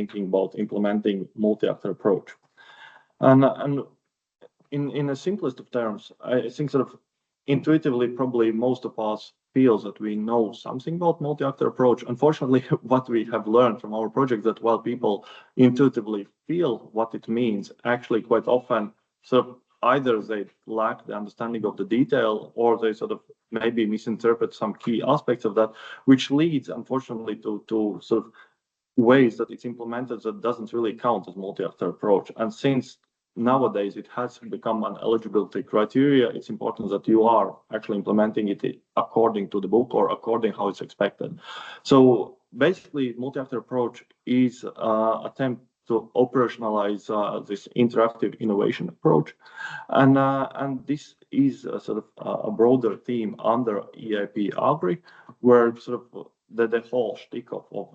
thinking about implementing multi-actor approach. And in the simplest of terms, I think sort of intuitively, probably most of us feels that we know something about multi-actor approach. Unfortunately, what we have learned from our project that while people intuitively feel what it means, actually quite often, so either they lack the understanding of the detail or they sort of maybe misinterpret some key aspects of that, which leads, unfortunately, to sort of ways that it's implemented that doesn't really count as multi-actor approach. And since nowadays it has become an eligibility criteria, it's important that you are actually implementing it according to the book or according how it's expected. So basically, multi-actor approach is an attempt to operationalize this interactive innovation approach, and this is sort of a broader theme under EIP Agri, where sort of the whole shtick of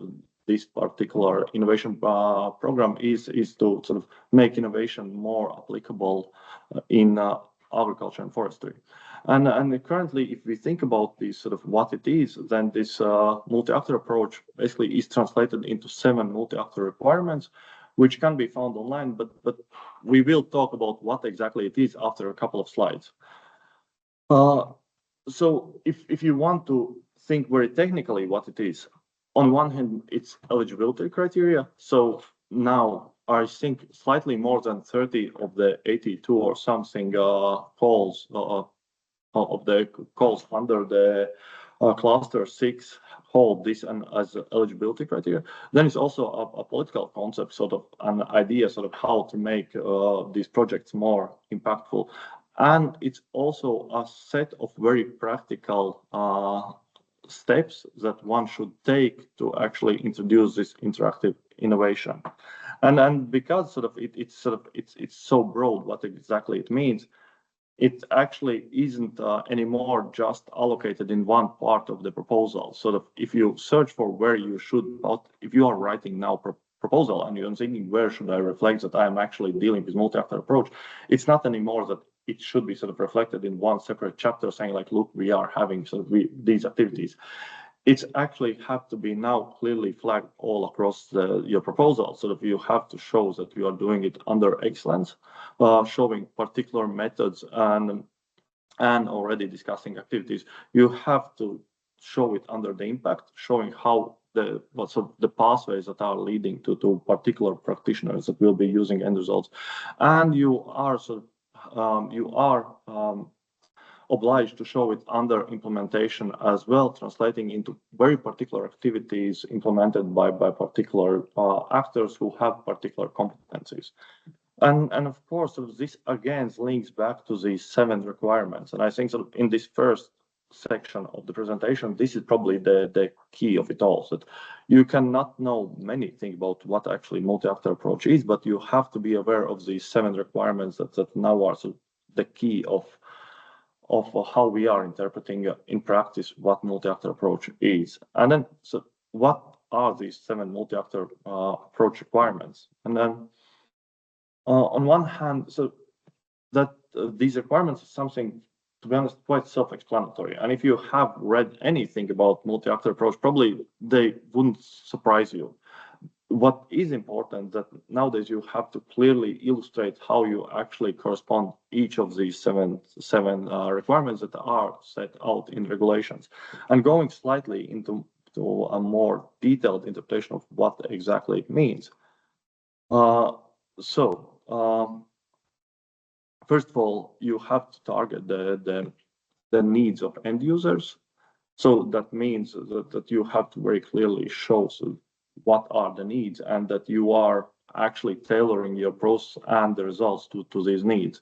this particular innovation program is to sort of make innovation more applicable in agriculture and forestry. And currently, if we think about this sort of what it is, then this multi-actor approach basically is translated into 7 multi-actor requirements, which can be found online, but we will talk about what exactly it is after a couple of slides. So if you want to think very technically what it is, on one hand, it's eligibility criteria. So now I think slightly more than 30 of the 82 or something calls of the calls under the cluster 6 hold this as eligibility criteria. Then it's also a political concept, sort of an idea, sort of how to make these projects more impactful. And it's also a set of very practical steps that one should take to actually introduce this interactive innovation. And because sort of it's so broad what exactly it means, it actually isn't anymore just allocated in one part of the proposal. So that if you search for where you should, if you are writing now proposal and you're thinking where should I reflect that I am actually dealing with multi-actor approach, it's not anymore that it should be sort of reflected in one separate chapter saying like, look, we are having sort of these activities. It's actually have to be now clearly flagged all across your proposal, so that you have to show that you are doing it under excellence, showing particular methods and already discussing activities. You have to show it under the impact, showing how the pathways that are leading to particular practitioners that will be using end results, and you are obliged to show it under implementation as well, translating into very particular activities implemented by particular actors who have particular competencies. And of course, this again links back to the 7 requirements. And I think sort of in this first section of the presentation, this is probably the key of it all. So that you cannot know many things about what actually multi-actor approach is, but you have to be aware of these 7 requirements that now are sort of the key of how we are interpreting in practice what multi-actor approach is. And then, so what are these 7 multi-actor approach requirements? And then, on one hand, so that these requirements are something, to be honest, quite self-explanatory. And if you have read anything about multi-actor approach, probably they wouldn't surprise you. What is important that nowadays you have to clearly illustrate how you actually correspond each of these seven requirements that are set out in regulations, and going slightly into a more detailed interpretation of what exactly it means. First of all, you have to target the needs of end users. So that means that you have to very clearly show what are the needs, and that you are actually tailoring your process and the results to these needs.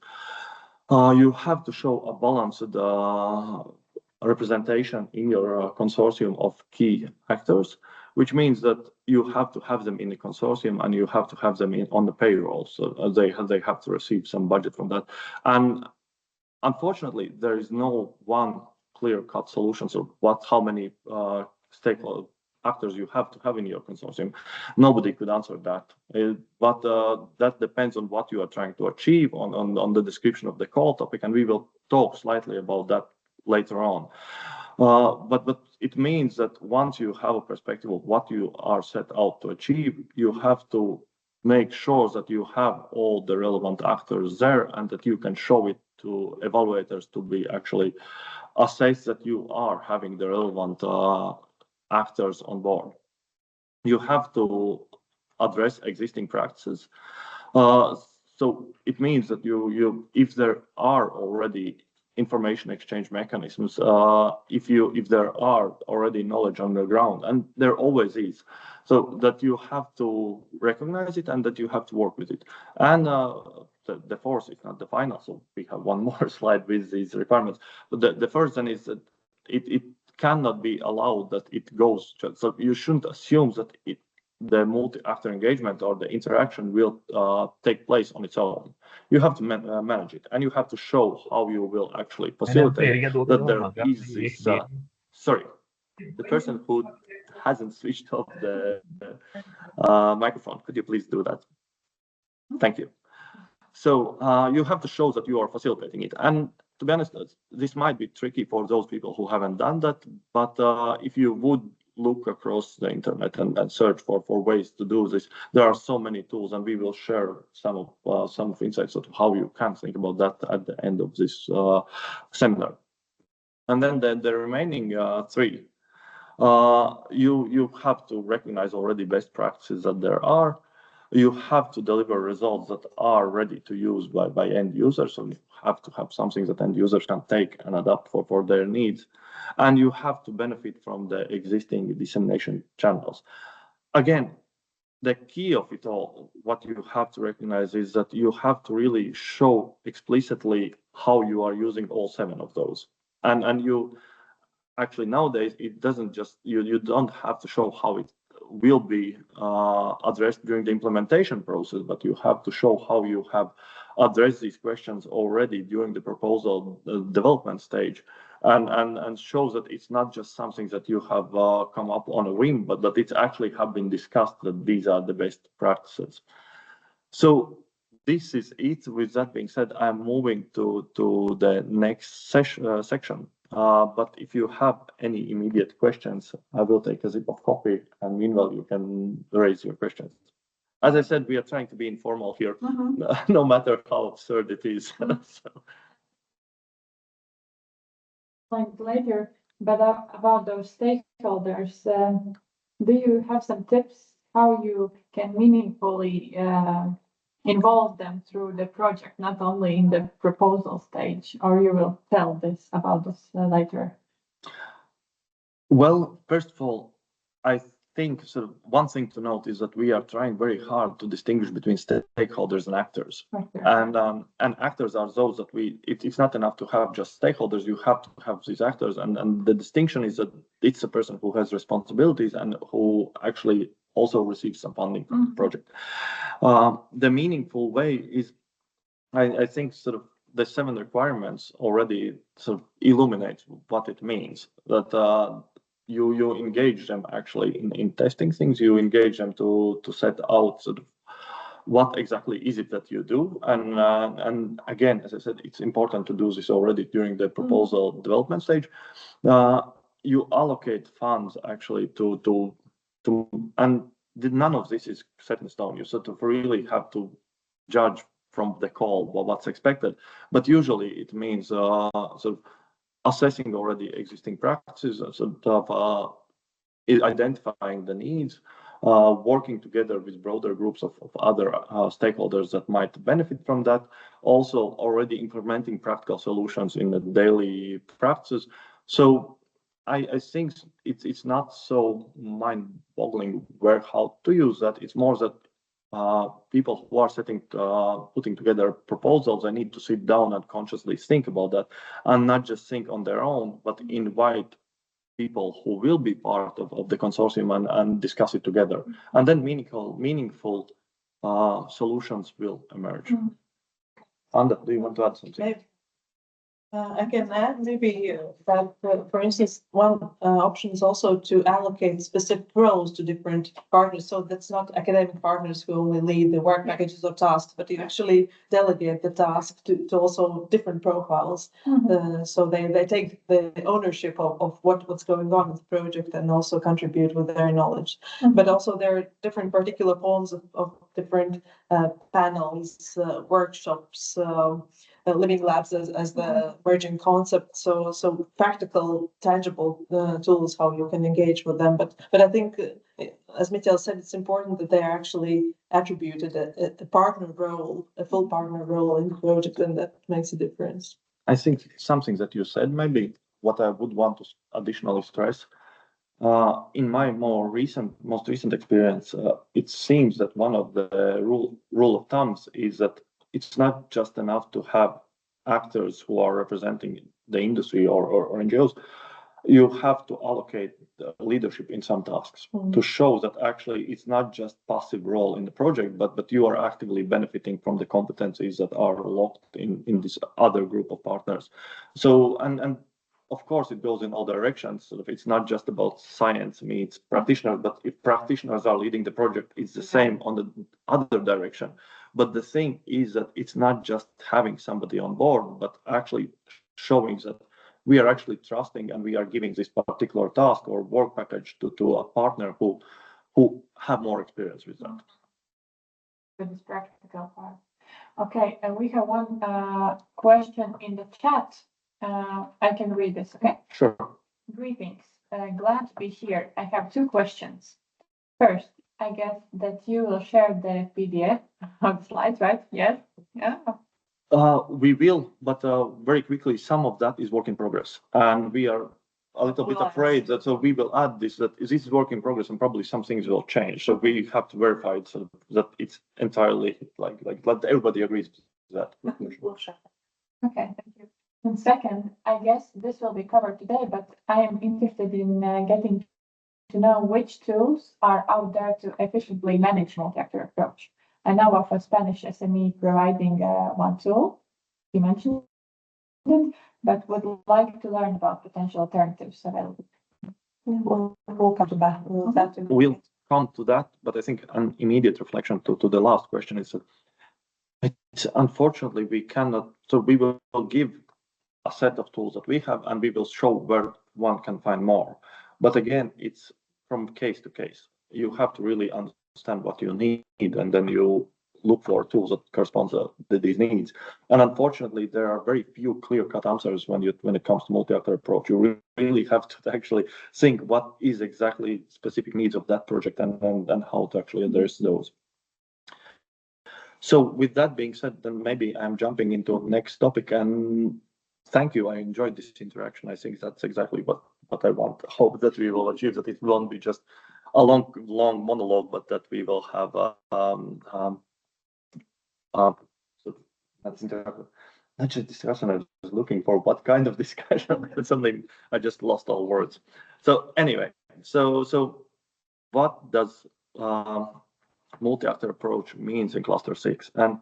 You have to show a balanced representation in your consortium of key actors, which means that you have to have them in the consortium and you have to have them on the payroll. So they have to receive some budget from that. And unfortunately, there is no one clear-cut solution. So how many stakeholder actors you have to have in your consortium. Nobody could answer that, but that depends on what you are trying to achieve on the description of the call topic, and we will talk slightly about that later on. But it means that once you have a perspective of what you are set out to achieve, you have to make sure that you have all the relevant actors there and that you can show it to evaluators to be actually assess that you are having the relevant actors on board. You have to address existing practices. So it means that if there are already information exchange mechanisms, if there are already knowledge on the ground, and there always is, so that you have to recognize it and that you have to work with it. And the fourth is not the final, so we have one more slide with these requirements. But the first then is that it cannot be allowed that it goes, so you shouldn't assume that the multi-actor engagement or the interaction will take place on its own. You have to manage it, and you have to show how you will actually facilitate that there is this. Sorry, the person who hasn't switched off the microphone, could you please do that? Thank you. So you have to show that you are facilitating it. And to be honest, this might be tricky for those people who haven't done that, but if you would look across the internet and search for ways to do this, there are so many tools, and we will share some of insights of how you can think about that at the end of this seminar. And then the remaining three, you have to recognize already best practices that there are. You have to deliver results that are ready to use by end users. So you have to have something that end users can take and adapt for their needs. And you have to benefit from the existing dissemination channels. Again, the key of it all, what you have to recognize is that you have to really show explicitly how you are using all 7 of those. And you actually nowadays, it doesn't just, you don't have to show how it will be addressed during the implementation process, but you have to show how you have addressed these questions already during the proposal development stage, and shows that it's not just something that you have come up on a whim, but that it's actually have been discussed that these are the best practices. So this is it. With that being said, I'm moving to the next section. But if you have any immediate questions, I will take a sip of coffee, and meanwhile you can raise your questions. As I said, we are trying to be informal here, no matter how absurd it is. So. Later, but about those stakeholders, do you have some tips how you can meaningfully involve them through the project, not only in the proposal stage, or you will tell this about this later? Well, first of all, I think one thing to note is that we are trying very hard to distinguish between stakeholders and actors. Okay. And actors are those that it's not enough to have just stakeholders, you have to have these actors. And the distinction is that it's a person who has responsibilities and who actually also receives some funding from the project. The meaningful way is, I think the 7 requirements already illuminate what it means, that you engage them actually in testing things, you engage them to set out what exactly is it that you do. And again, as I said, it's important to do this already during the proposal development stage. You allocate funds actually to and none of this is set in stone. You sort of really have to judge from the call what's expected, but usually it means assessing already existing practices, identifying the needs, working together with broader groups of other stakeholders that might benefit from that, also already implementing practical solutions in the daily practices. So I think it's not so mind-boggling how to use that. It's more that people who are putting together proposals, they need to sit down and consciously think about that, and not just think on their own, but invite people who will be part of the consortium and discuss it together. And then meaningful solutions will emerge. Anda, do you want to add something? I can add maybe that, for instance, one option is also to allocate specific roles to different partners. So that's not academic partners who only lead the work packages or tasks, but you actually delegate the task to also different profiles. So they take the ownership of what's going on in the project and also contribute with their knowledge. But also there are different particular forms of different panels, workshops, living labs as the emerging concept. So practical, tangible tools how you can engage with them. But I think, as Miķelis said, it's important that they are actually attributed a partner role, a full partner role in the project, and that makes a difference. I think something that you said, maybe what I would want to additionally stress, in my most recent experience, it seems that one of the rule of thumbs is that it's not just enough to have actors who are representing the industry or NGOs. You have to allocate leadership in some tasks to show that actually it's not just passive role in the project, but you are actively benefiting from the competencies that are locked in this other group of partners. So, and of course, it goes in all directions. So it's not just about science meets practitioners, but if practitioners are leading the project, it's the same on the other direction. But the thing is that it's not just having somebody on board, but actually showing that we are actually trusting and we are giving this particular task or work package to a partner who have more experience with that. With this practical part. Okay, and we have one question in the chat. I can read this, okay? Sure. Greetings. Glad to be here. I have two questions. First, I guess that you will share the PDF of slides, right? Yes? Yeah. We will, but very quickly, some of that is work in progress. And we are a little bit afraid that so we will add this is work in progress and probably some things will change. So we have to verify it so that it's entirely like everybody agrees to that. Okay, thank you. And second, I guess this will be covered today, but I am interested in getting to know which tools are out there to efficiently manage multi-actor approach. I know of a Spanish SME providing one tool, you mentioned it, but would like to learn about potential alternatives available. We'll come to that. We'll come to that, but I think an immediate reflection to the last question is that unfortunately we cannot, so we will give a set of tools that we have and we will show where one can find more. But again, it's from case to case. You have to really understand what you need and then you look for tools that correspond to these needs. And unfortunately, there are very few clear-cut answers when it comes to multi-actor approach. You really have to actually think what is exactly specific needs of that project and how to actually address those. So with that being said, then maybe I'm jumping into next topic, and thank you. I enjoyed this interaction. I think that's exactly what I want. I hope that we will achieve that it won't be just a long monologue, but that we will have that's not just discussion. I was looking for what kind of discussion. Something I just lost all words. So anyway, so what does multi-actor approach means in cluster 6? And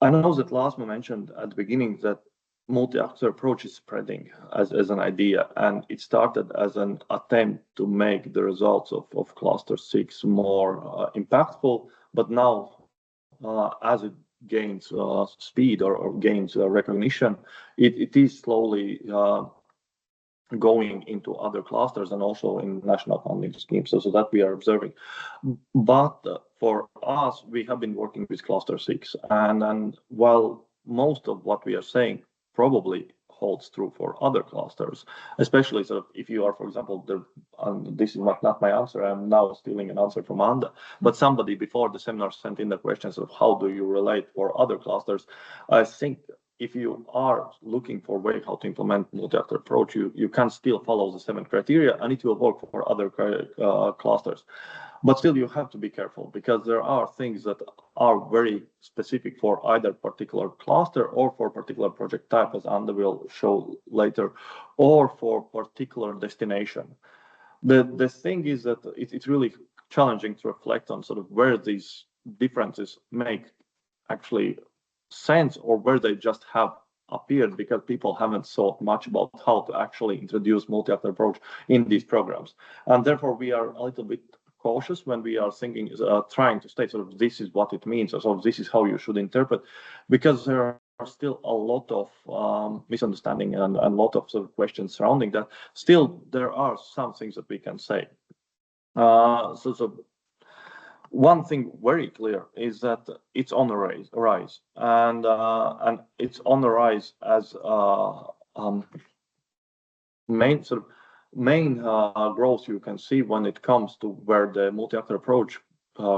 I know that Lasmo mentioned at the beginning that multi-actor approach is spreading as an idea, and it started as an attempt to make the results of cluster 6 more impactful, but now as it gains speed or gains recognition, it is slowly going into other clusters and also in national funding schemes, so that we are observing. But for us, we have been working with cluster 6, and while most of what we are saying probably holds true for other clusters, especially sort of if you are, for example, this is not my answer, I'm now stealing an answer from Anda, but somebody before the seminar sent in the questions of how do you relate for other clusters. I think if you are looking for a way how to implement multi-actor approach, you can still follow the 7 criteria and it will work for other clusters. But still, you have to be careful because there are things that are very specific for either particular cluster or for particular project type, as Anda will show later, or for particular destination. The thing is that it's really challenging to reflect on sort of where these differences make actually sense or where they just have appeared because people haven't thought much about how to actually introduce multi-actor approach in these programs. And therefore, we are a little bit cautious when we are thinking, trying to state sort of this is what it means, or sort of this is how you should interpret, because there are still a lot of misunderstanding and a lot of sort of questions surrounding that. Still, there are some things that we can say. So one thing very clear is that it's on the rise, and it's on the rise as main growth you can see when it comes to where the multi-actor approach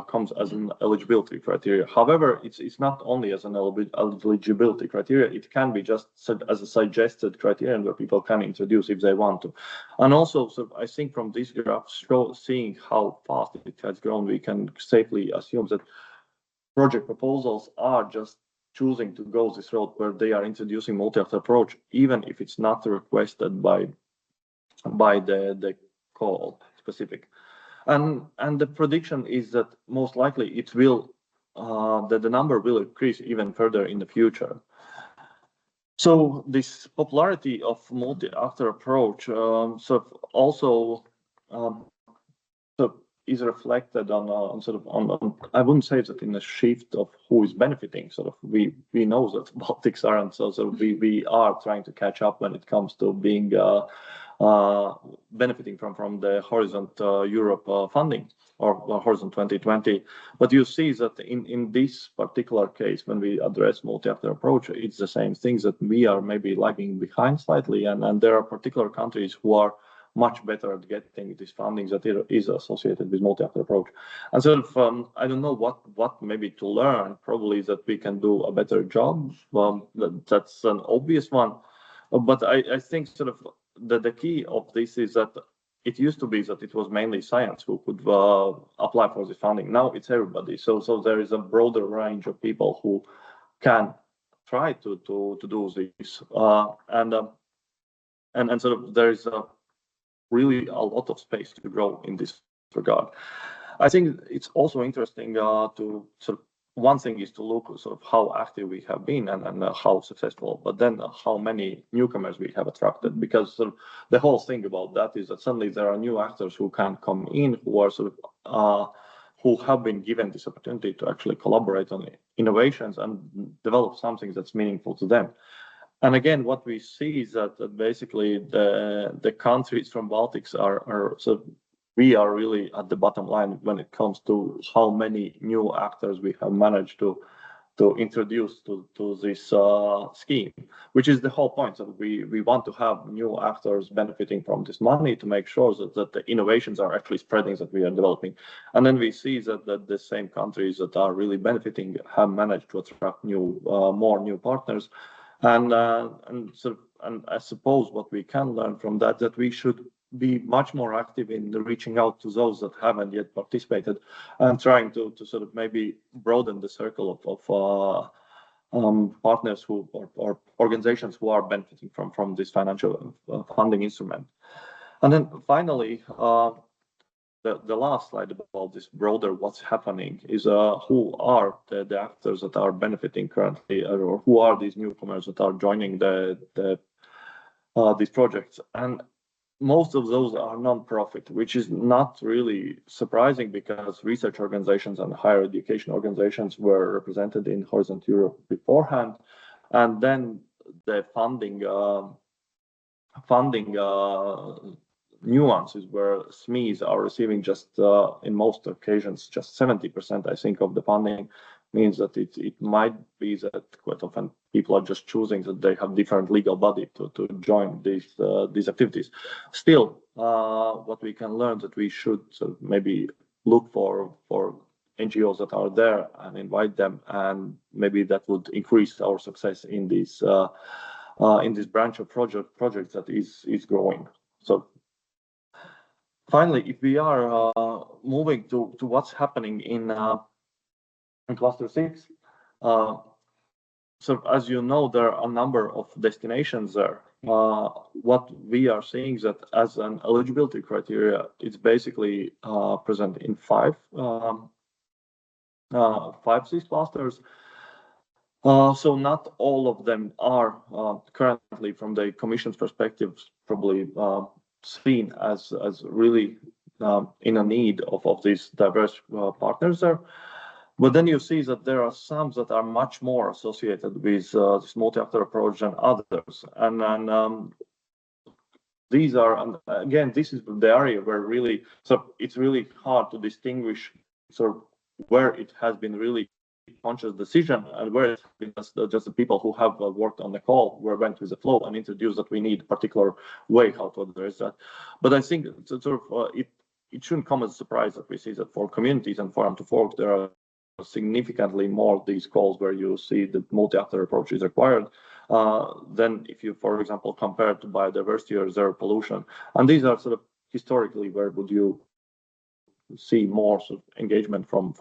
comes as an eligibility criteria. However, it's not only as an eligibility criteria, it can be just as a suggested criterion where people can introduce if they want to. And also, so I think from this graph, seeing how fast it has grown, we can safely assume that project proposals are just choosing to go this road where they are introducing multi-actor approach, even if it's not requested by the call specific. And the prediction is that most likely it will, that the number will increase even further in the future. So this popularity of multi-actor approach also is reflected on I wouldn't say that in a shift of who is benefiting. We know that Baltics aren't, so we are trying to catch up when it comes to being benefiting from the Horizon Europe funding or Horizon 2020. But you see that in this particular case, when we address multi-actor approach, it's the same things that we are maybe lagging behind slightly, and there are particular countries who are much better at getting this funding that is associated with multi-actor approach. And I don't know what maybe to learn, probably that we can do a better job. That's an obvious one. But I think the key of this is that it used to be that it was mainly science who could apply for this funding. Now it's everybody. So there is a broader range of people who can try to do this. And there is really a lot of space to grow in this regard. I think it's also interesting to one thing is to look how active we have been and how successful, but then how many newcomers we have attracted, because the whole thing about that is that suddenly there are new actors who can come in, who are who have been given this opportunity to actually collaborate on innovations and develop something that's meaningful to them. And again, what we see is that basically the countries from Baltics are we are really at the bottom line when it comes to how many new actors we have managed to introduce to this scheme, which is the whole point. So we want to have new actors benefiting from this money to make sure that the innovations are actually spreading, that we are developing. And then we see that the same countries that are really benefiting have managed to attract more new partners. And I suppose what we can learn from that we should be much more active in reaching out to those that haven't yet participated and trying to maybe broaden the circle of partners who or organizations who are benefiting from this financial funding instrument. And then finally, the last slide about this broader what's happening is who are the actors that are benefiting currently, or who are these newcomers that are joining these projects. And most of those are non-profit, which is not really surprising because research organizations and higher education organizations were represented in Horizon Europe beforehand, and then the funding nuances where SMEs are receiving just in most occasions just 70%, I think, of the funding, means that it might be that quite often people are just choosing that they have different legal body to join these activities. Still, what we can learn that we should maybe look for NGOs that are there and invite them, and maybe that would increase our success in this branch of projects that is growing. So finally, if we are moving to what's happening in Cluster 6, so as you know, there are a number of destinations there. What we are seeing that as an eligibility criteria, it's basically present in five these clusters. So not all of them are currently, from the Commission's perspective, probably seen as really in a need of these diverse partners there. But then you see that there are some that are much more associated with this multi-actor approach than others. And these are, and again, this is the area where really, so it's really hard to distinguish sort of where it has been really conscious decision and where it's been just the people who have worked on the call went with the flow and introduced that we need a particular way how to address that. But I think sort of it shouldn't come as a surprise that we see that for communities and farm to fork, there are significantly more of these calls where you see the multi-actor approach is required than if you, for example, compare to biodiversity or zero pollution. And these are sort of historically where would you see more sort of engagement from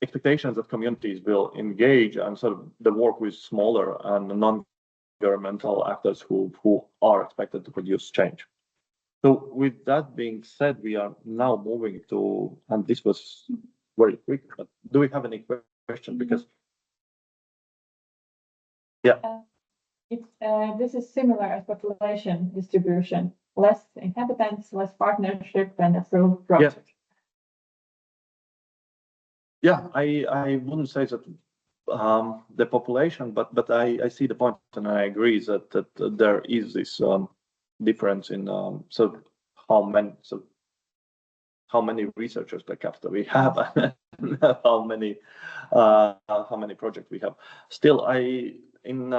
expectations that communities will engage and sort of the work with smaller and non-governmental actors who are expected to produce change. So with that being said, we are now moving to, and this was very quick, but do we have any questions? Because this is similar as population distribution, less inhabitants, less partnership, and approved project. Yeah, I wouldn't say that the population, but I see the point, and I agree that there is this difference in so how many researchers per capita we have, and how many projects we have. Still, in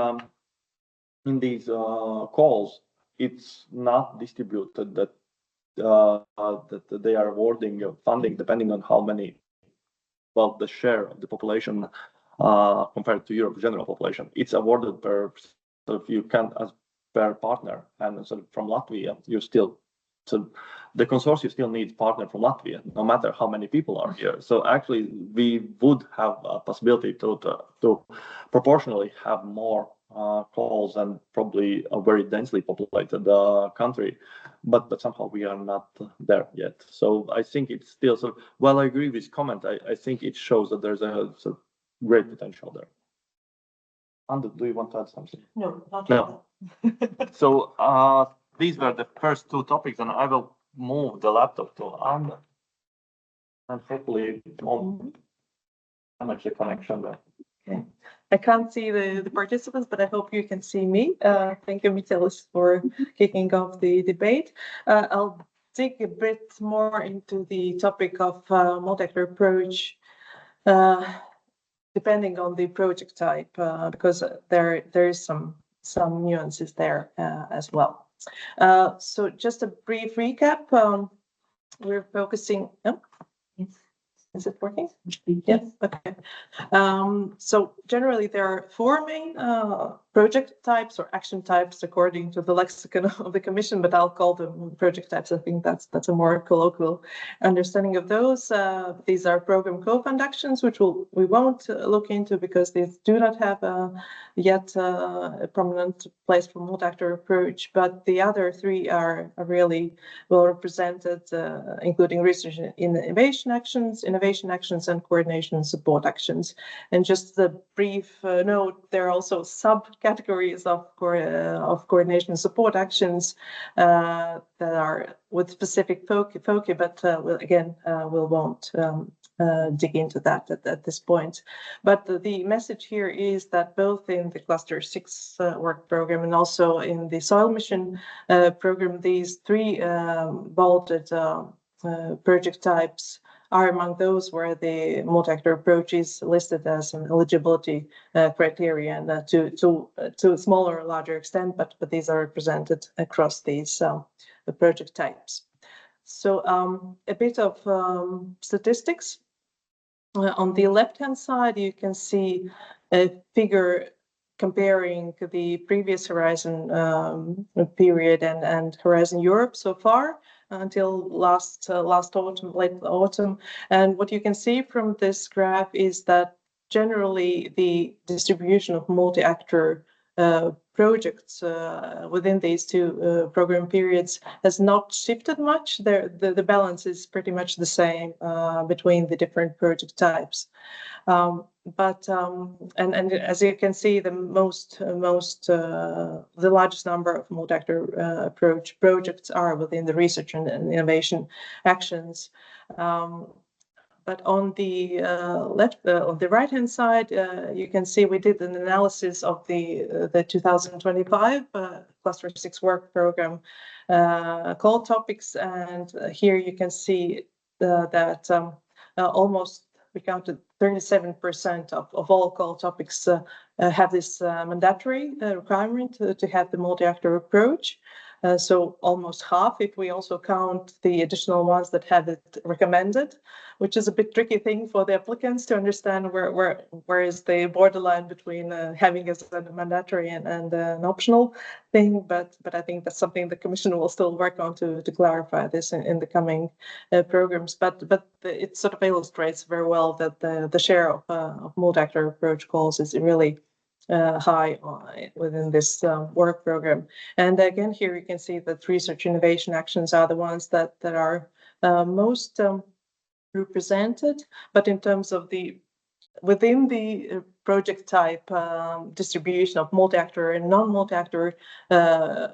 these calls, it's not distributed that they are awarding funding depending on how many. Well, the share of the population compared to Europe's general population, it's awarded per, so if you can as per partner, and so from Latvia, you still, so the consortium still needs partner from Latvia, no matter how many people are here. So actually, we would have a possibility to proportionally have more calls and probably a very densely populated country, but somehow we are not there yet. So I think it's still, so while I agree with this comment, I think it shows that there's a sort of great potential there. Andu, do you want to add something? No, not No. So these were the first two topics, and I will move the laptop to Andu, and hopefully manage the connection there. Okay. I can't see the participants, but I hope you can see me. Thank you, Miķelis, for kicking off the debate. I'll dig a bit more into the topic of multi-actor approach, depending on the project type, because there is some nuances there as well. So just a brief recap. We're focusing. Oh, is it working? Yes. Okay. So generally, there are four main project types or action types according to the lexicon of the Commission, but I'll call them project types. I think that's a more colloquial understanding of those. These are program co-fund actions, which we won't look into because these do not have yet a prominent place for multi-actor approach. But the other three are really well represented, including research and innovation actions, and coordination and support actions. And just a brief note, there are also subcategories of coordination and support actions that are with specific focus, but we won't dig into that at this point. But the message here is that both in the Cluster 6 work program and also in the Soil Mission program, these three bolded project types are among those where the multi-actor approach is listed as an eligibility criterion to a smaller or larger extent, but these are represented across these the project types. So a bit of statistics. On the left-hand side, you can see a figure comparing the previous Horizon period and Horizon Europe so far until last autumn, late autumn. And what you can see from this graph is that generally the distribution of multi-actor projects within these two program periods has not shifted much. The balance is pretty much the same between the different project types. and as you can see, the largest number of multi-actor approach projects are within the research and innovation actions. But on the on the right-hand side, you can see we did an analysis of the 2025 Cluster 6 work program call topics, and here you can see that almost we counted 37% of all call topics have this mandatory requirement to have the multi-actor approach. So almost half, if we also count the additional ones that have it recommended, which is a bit tricky thing for the applicants to understand where is the borderline between having as a mandatory and an optional thing. But I think that's something the Commission will still work on to clarify this in the coming programs. But it sort of illustrates very well that the share of multi-actor approach calls is really high within this work program. And again, here you can see that research innovation actions are the ones that are most represented. But in terms of within the project type distribution of multi-actor and non-multi-actor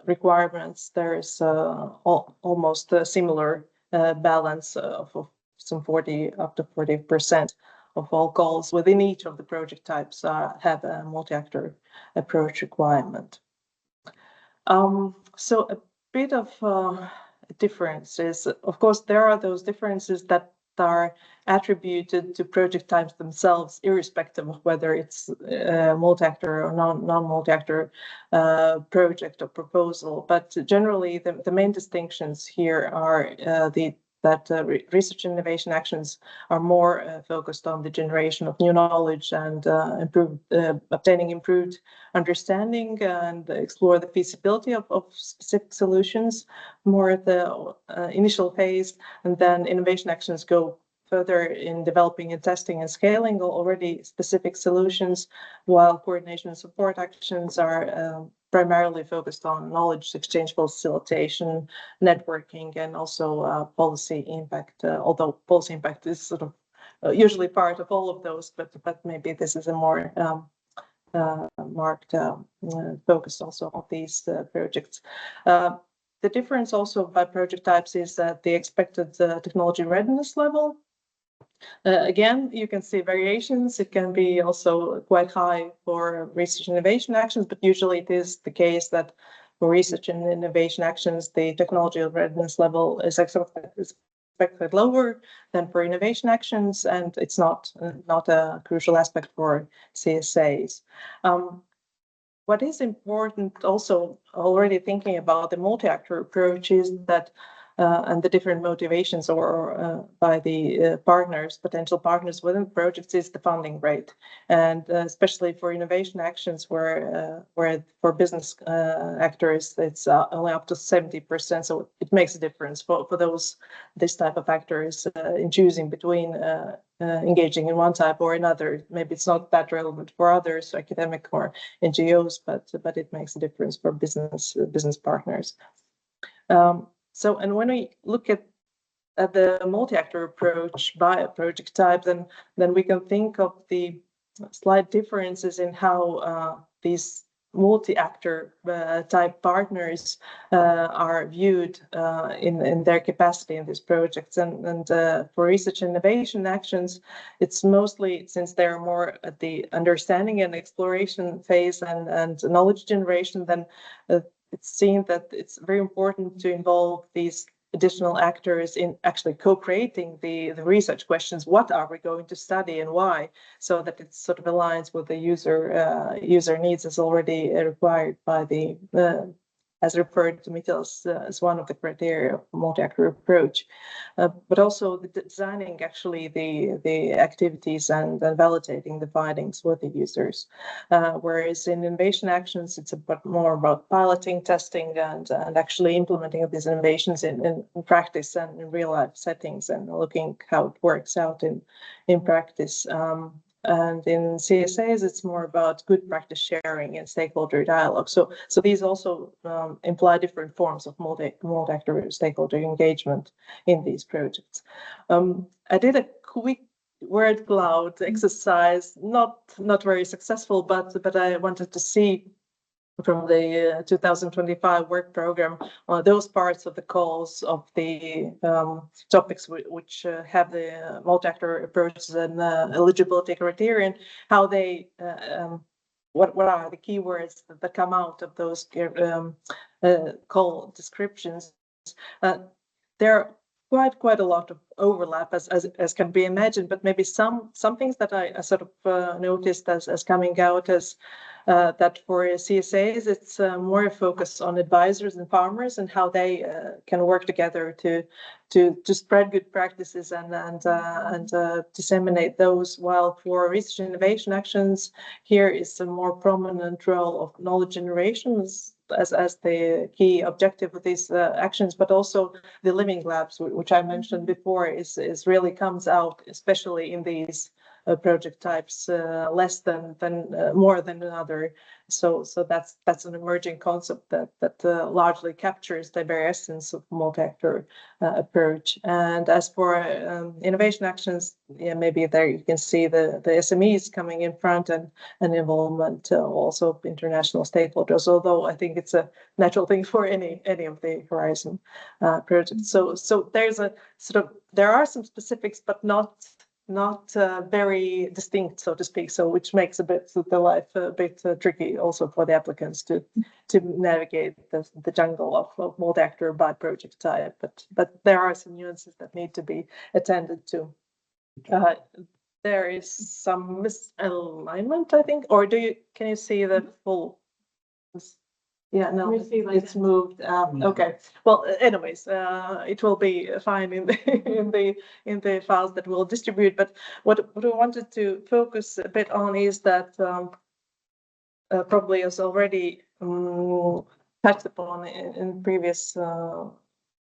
requirements, there is almost a similar balance of some 40 up to 40% of all calls within each of the project types have a multi-actor approach requirement. So a bit of differences. Of course, there are those differences that are attributed to project types themselves, irrespective of whether it's multi-actor or non-multi-actor project or proposal. But generally, the main distinctions here are that research and innovation actions are more focused on the generation of new knowledge and obtaining improved understanding and explore the feasibility of specific solutions more at the initial phase. And then innovation actions go further in developing and testing and scaling already specific solutions, while coordination and support actions are primarily focused on knowledge exchange facilitation, networking, and also policy impact, although policy impact is sort of usually part of all of those, but maybe this is a more marked focus also of these projects. The difference also by project types is that the expected technology readiness level. Again, you can see variations. It can be also quite high for research and innovation actions, but usually it is the case that for research and innovation actions, the technology readiness level is expected lower than for innovation actions, and it's not a crucial aspect for CSAs. What is important also, already thinking about the multi-actor approach, is that and the different motivations or by the potential partners within projects is the funding rate. And especially for innovation actions where for business actors, it's only up to 70%. So it makes a difference for this type of actors in choosing between engaging in one type or another. Maybe it's not that relevant for others, academic or NGOs, but it makes a difference for business partners. So, and when we look at the multi-actor approach by a project type, then we can think of the slight differences in how these multi-actor type partners are viewed in their capacity in these projects. And for research and innovation actions, it's mostly, since they're more at the understanding and exploration phase and knowledge generation, then it's seen that it's very important to involve these additional actors in actually co-creating the research questions. What are we going to study and why? So that it sort of aligns with the user needs as already required by the as referred to Miķelis as one of the criteria of multi-actor approach, but also the designing actually the activities and validating the findings with the users. Whereas in innovation actions, it's more about piloting, testing, and actually implementing these innovations in practice and in real life settings and looking how it works out in practice. And in CSAs, it's more about good practice sharing and stakeholder dialogue. So these also imply different forms of multi-actor stakeholder engagement in these projects. I did a quick word cloud exercise, not very successful, but I wanted to see from the 2025 work program those parts of the calls of the topics which have the multi-actor approaches and eligibility criterion, how they what are the keywords that come out of those call descriptions. There are quite a lot of overlap as can be imagined, but maybe some things that I sort of noticed as coming out as that for CSAs it's more a focus on advisors and farmers and how they can work together to spread good practices and disseminate those, while for research and innovation actions here is a more prominent role of knowledge generation as the key objective of these actions, but also the living labs, which I mentioned before, is really comes out, especially in these project types, less than more than another. So that's an emerging concept that largely captures the very essence of multi-actor approach. And as for innovation actions, yeah, maybe there you can see the SMEs coming in front and involvement also of international stakeholders. Although I think it's a natural thing for any of the Horizon projects. So there's a sort of there are some specifics, but not very distinct, so to speak. So which makes the life a bit tricky also for the applicants to navigate the jungle of multi-actor by project type. But there are some nuances that need to be attended to. There is some misalignment, I think, or can you see the full? Yeah, no, it's moved. Okay. Well, anyways, it will be fine in the files that we'll distribute. But what I wanted to focus a bit on is that probably as already touched upon in previous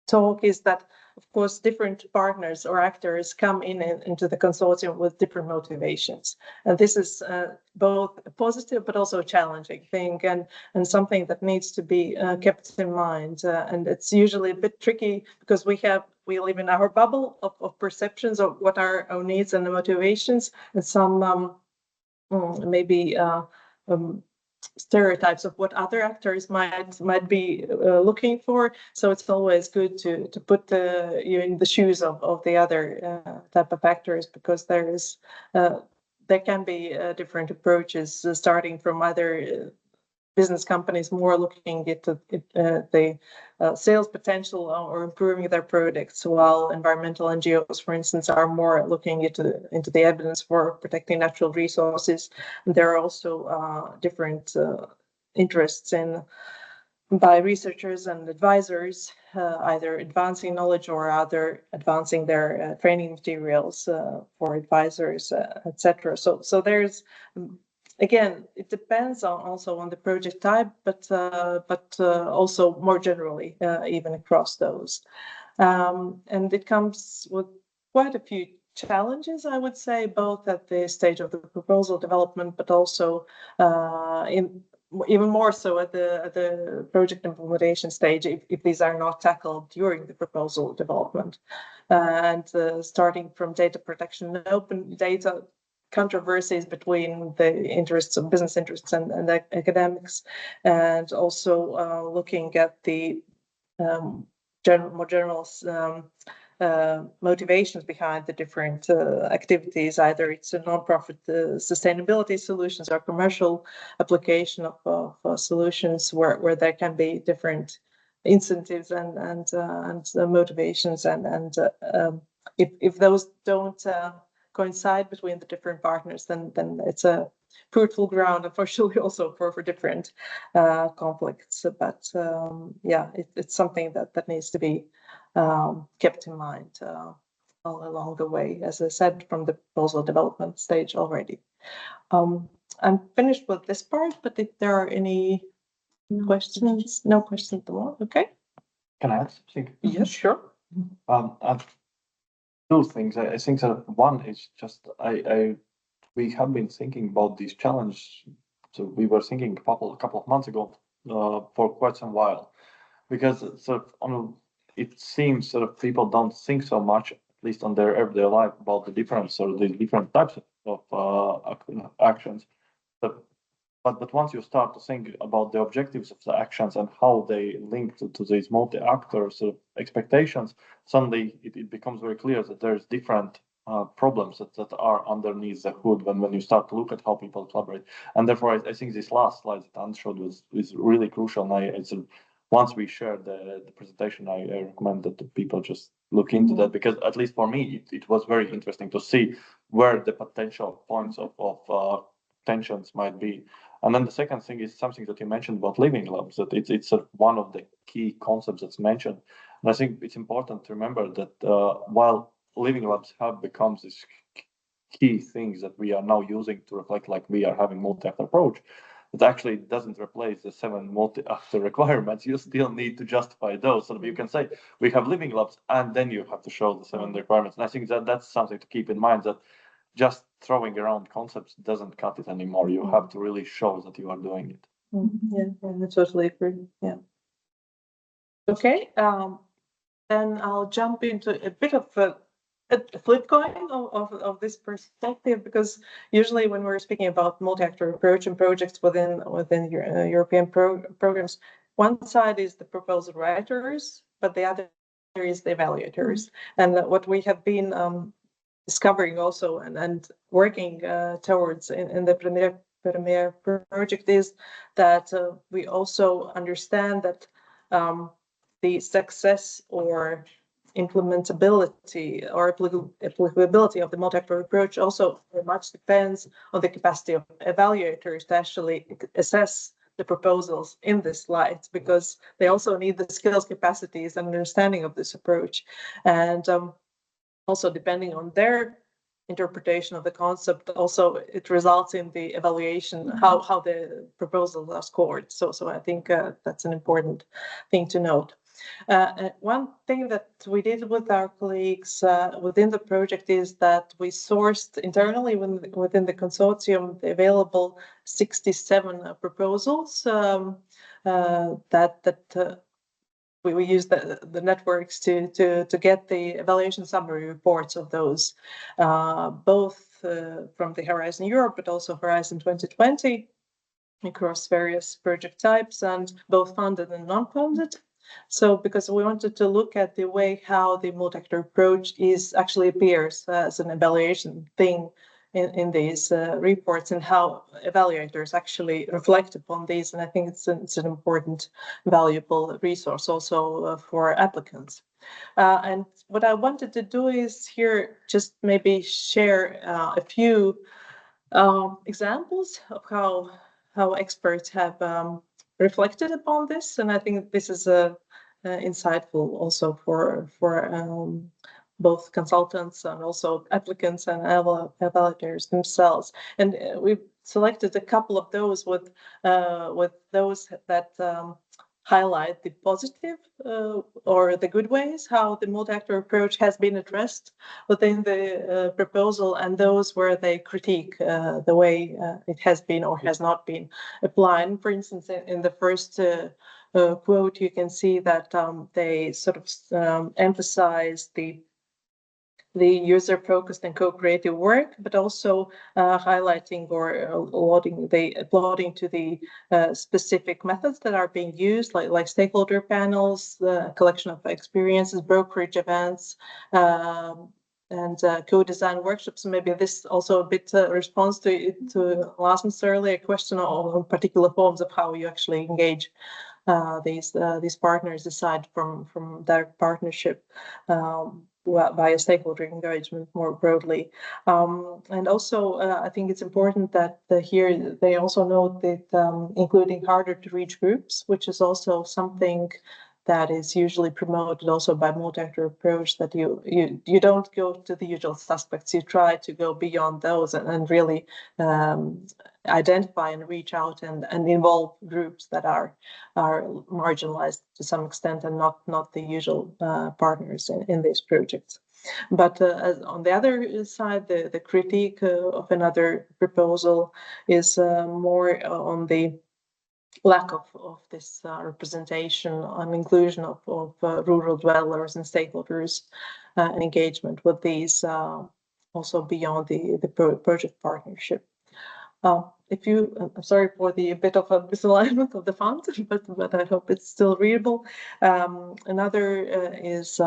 talk, is that of course different partners or actors come into the consortium with different motivations, and this is both a positive but also a challenging thing, and something that needs to be kept in mind. And it's usually a bit tricky because we live in our bubble of perceptions of what are our needs and the motivations, and some maybe stereotypes of what other actors might be looking for. So it's always good to put you in the shoes of the other type of actors, because there can be different approaches, starting from either business companies more looking at the sales potential or improving their products, while environmental NGOs, for instance, are more looking into the evidence for protecting natural resources. And there are also different interests by researchers and advisors, either advancing knowledge or other advancing their training materials for advisors, etc. So there's again, it depends also on the project type, but also more generally, even across those. And it comes with quite a few challenges, I would say, both at the stage of the proposal development, but also even more so at the project implementation stage, if these are not tackled during the proposal development. And starting from data protection and open data, controversies between the interests of business interests and academics, and also looking at the more general motivations behind the different activities. Either it's a non-profit sustainability solutions or commercial application of solutions where there can be different incentives and motivations, and if those don't coincide between the different partners, then it's a fruitful ground, unfortunately, also for different conflicts. But yeah, it's something that needs to be kept in mind all along the way, as I said, from the proposal development stage already. I'm finished with this part, but if there are any questions, no questions at the moment. Okay. Can I add something? Yes, sure. Two things. I think that one is just we have been thinking about these challenges. So we were thinking a couple of months ago for quite some while, because sort of it seems sort of people don't think so much least on their everyday life, about the difference or the different types of actions. But once you start to think about the objectives of the actions and how they link to these multi-actor sort of expectations, suddenly it becomes very clear that there's different problems that are underneath the hood when you start to look at how people collaborate. And therefore, I think this last slide that Anne showed was really crucial. And once we share the presentation, I recommend that the people just look into that, because at least for me, it was very interesting to see where the potential points of tensions might be. And then the second thing is something that you mentioned about living labs, that it's one of the key concepts that's mentioned. And I think it's important to remember that while living labs have become these key things that we are now using to reflect like we are having multi-actor approach, it actually doesn't replace the 7 multi-actor requirements. You still need to justify those. So you can say we have living labs, and then you have to show the 7 requirements. And I think that's something to keep in mind, that just throwing around concepts doesn't cut it anymore. You have to really show that you are doing it. Yeah, I totally agree. Yeah. Okay, then I'll jump into a bit of a flip coin of this perspective, because usually when we're speaking about multi-actor approach and projects within European programs, one side is the proposal writers, but the other is the evaluators. And what we have been discovering also and working towards in the Tomēr project is that we also understand that the success or implementability or applicability of the multi-actor approach also very much depends on the capacity of evaluators to actually assess the proposals in the slides, because they also need the skills, capacities, and understanding of this approach. And also depending on their interpretation of the concept, also it results in the evaluation, how the proposals are scored. So I think that's an important thing to note. One thing that we did with our colleagues within the project is that we sourced internally within the consortium the available 67 proposals that we use the networks to get the evaluation summary reports of those, both from the Horizon Europe, but also Horizon 2020 across various project types, and both funded and non-funded. So because we wanted to look at the way how the multi-actor approach actually appears as an evaluation thing in these reports, and how evaluators actually reflect upon these. And I think it's an important, valuable resource also for applicants. And what I wanted to do is here just maybe share a few examples of how experts have reflected upon this, and I think this is insightful also for both consultants and also applicants and evaluators themselves. And we've selected a couple of those with those that highlight the positive or the good ways how the multi-actor approach has been addressed within the proposal, and those where they critique the way it has been or has not been applied. For instance, in the first quote, you can see that they sort of emphasize the user-focused and co-creative work, but also highlighting or applauding to the specific methods that are being used, like stakeholder panels, the collection of experiences, brokerage events, and co-design workshops. Maybe this also a bit responds to Lasmus' earlier question on particular forms of how you actually engage these partners aside from direct partnership. Via stakeholder engagement more broadly. And also, I think it's important that here they also note that including harder to reach groups, which is also something that is usually promoted also by multi-actor approach, that you don't go to the usual suspects, you try to go beyond those and really identify and reach out and involve groups that are marginalized to some extent and not the usual partners in these projects. But on the other side, the critique of another proposal is more on the lack of this representation and inclusion of rural dwellers and stakeholders and engagement with these also beyond the project partnership. I'm sorry for the bit of a misalignment of the font, but I hope it's still readable. Another is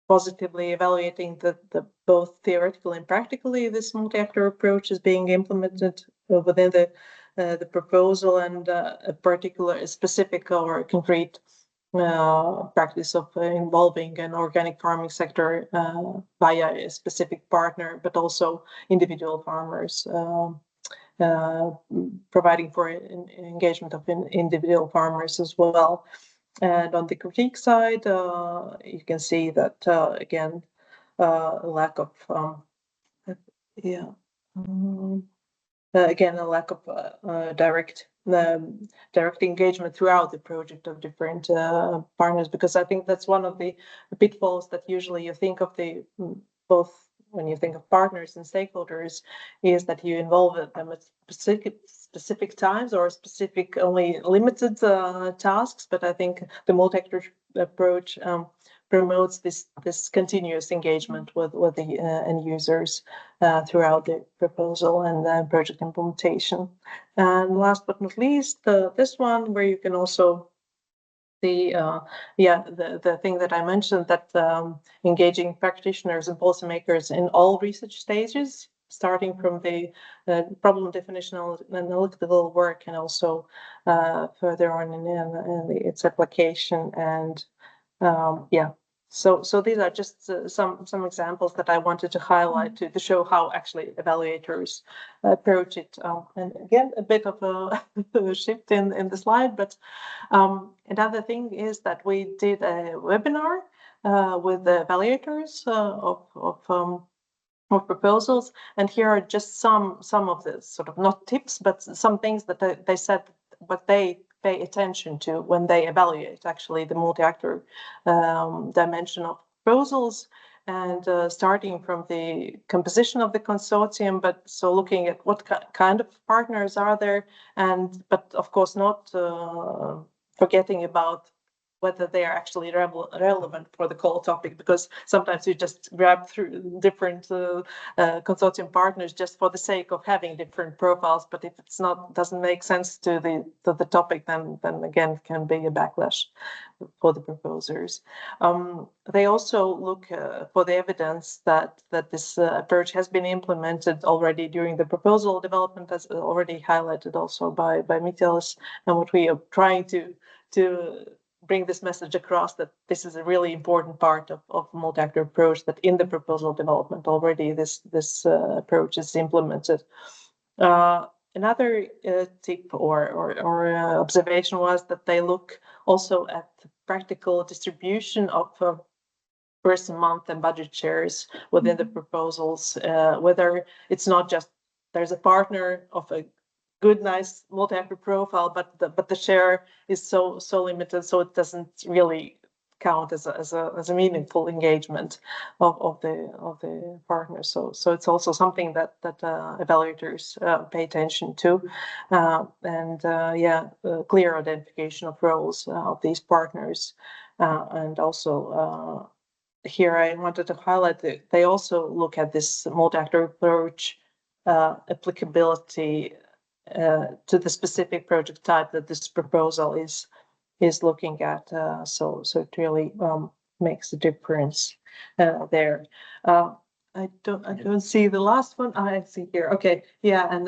positively evaluating the both theoretically and practically this multi-actor approach is being implemented within the proposal, and a particular specific or concrete practice of involving an organic farming sector via a specific partner, but also individual farmers, providing for engagement of individual farmers as well. And on the critique side, you can see that again, lack of again, a lack of direct engagement throughout the project of different partners, because I think that's one of the pitfalls that usually you think of the both when you think of partners and stakeholders, is that you involve them at specific times or specific only limited tasks. But I think the multi-actor approach promotes this continuous engagement with the end users throughout the proposal and the project implementation. And last but not least, this one where you can also see the thing that I mentioned, that engaging practitioners and policymakers in all research stages, starting from the problem definition and analytical work, and also further on in its application. And so these are just some examples that I wanted to highlight to show how actually evaluators approach it. And again, a bit of a shift in the slide, but another thing is that we did a webinar with the evaluators of proposals, and here are just some of the sort of not tips, but some things that they said what they pay attention to when they evaluate actually the multi-actor dimension of proposals, and starting from the composition of the consortium, but so looking at what kind of partners are there, and but of course not forgetting about whether they are actually relevant for the call topic, because sometimes you just grab through different consortium partners just for the sake of having different profiles. But if it's not, doesn't make sense to the topic, then again it can be a backlash for the proposers. They also look for the evidence that this approach has been implemented already during the proposal development, as already highlighted also by Miķelis, and what we are trying to bring this message across, that this is a really important part of multi-actor approach, that in the proposal development already this approach is implemented. Another tip or observation was that they look also at the practical distribution of person month and budget shares within the proposals, whether it's not just there's a partner of a good, nice multi-actor profile, but the share is so limited, so it doesn't really count as a meaningful engagement of the partners. So it's also something that evaluators pay attention to, and clear identification of roles of these partners, and also here I wanted to highlight that they also look at this multi-actor approach applicability to the specific project type that this proposal is looking at. So it really makes a difference there. I don't see the last one. I see here. Okay, yeah, and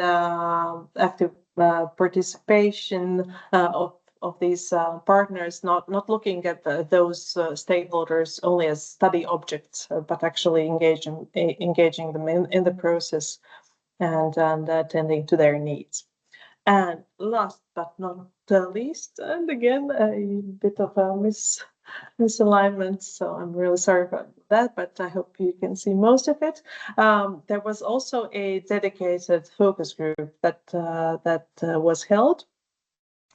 active participation of these partners, not looking at those stakeholders only as study objects, but actually engaging them in the process and attending to their needs. And last but not least, and again, a bit of a misalignment, so I'm really sorry about that, but I hope you can see most of it. There was also a dedicated focus group that was held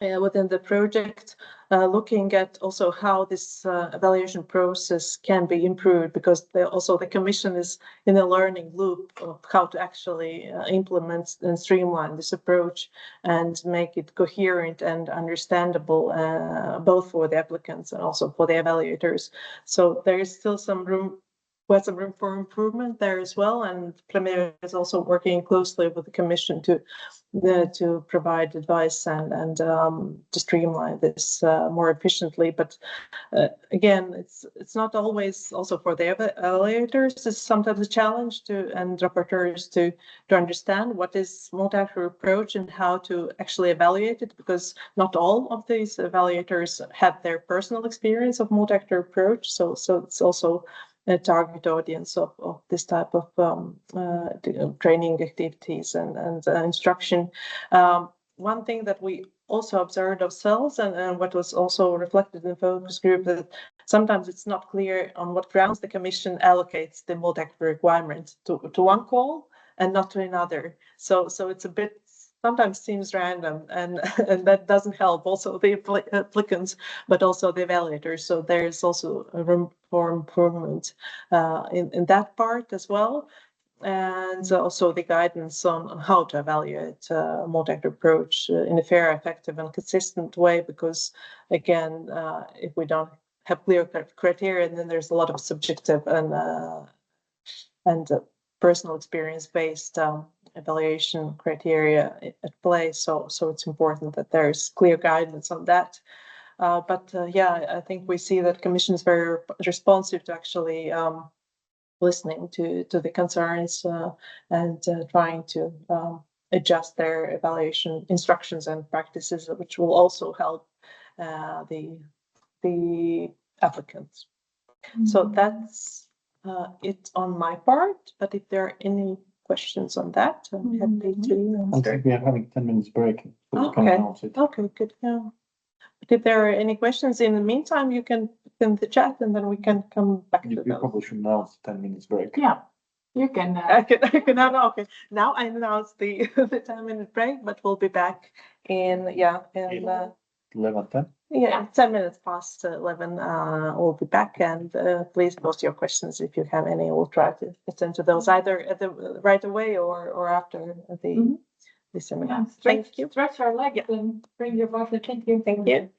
within the project, looking at also how this evaluation process can be improved, because the Commission is in a learning loop of how to actually implement and streamline this approach and make it coherent and understandable, both for the applicants and also for the evaluators. So there is still some room for improvement there as well, and Tomēr is also working closely with the Commission to provide advice and to streamline this more efficiently. But again, it's not always also for the evaluators. It's sometimes a challenge and rapporteurs to understand what is multi-actor approach and how to actually evaluate it, because not all of these evaluators have their personal experience of multi-actor approach. So it's also a target audience of this type of training activities and instruction. One thing that we also observed ourselves, and what was also reflected in the focus group, that sometimes it's not clear on what grounds the Commission allocates the multi-actor requirement to one call and not to another. So it's a bit, sometimes seems random, and that doesn't help also the applicants, but also the evaluators. So there's also a room for improvement in that part as well. And also the guidance on how to evaluate a multi-actor approach in a fair, effective, and consistent way, because again, if we don't have clear criteria, then there's a lot of subjective and personal experience-based evaluation criteria at play. So it's important that there's clear guidance on that. But I think we see that Commission is very responsive to actually listening to the concerns and trying to adjust their evaluation instructions and practices, which will also help the applicants. So that's it on my part. But if there are any questions on that, I'm happy to. I think we are having 10 minutes break. Okay, good. Yeah. But if there are any questions in the meantime, you can put in the chat, and then we can come back to You those. probably should announce 10 minutes break. Yeah, you can. I can now. Okay, now I announce the 10-minute break, but we'll be back in 11:10. Yeah, 10 minutes past 11. We'll be back, and please post your questions if you have any. We'll try to attend to those either at the right away or after the seminar. Thank you. Stretch our legs and bring your body. Thank you. Thank you. Here.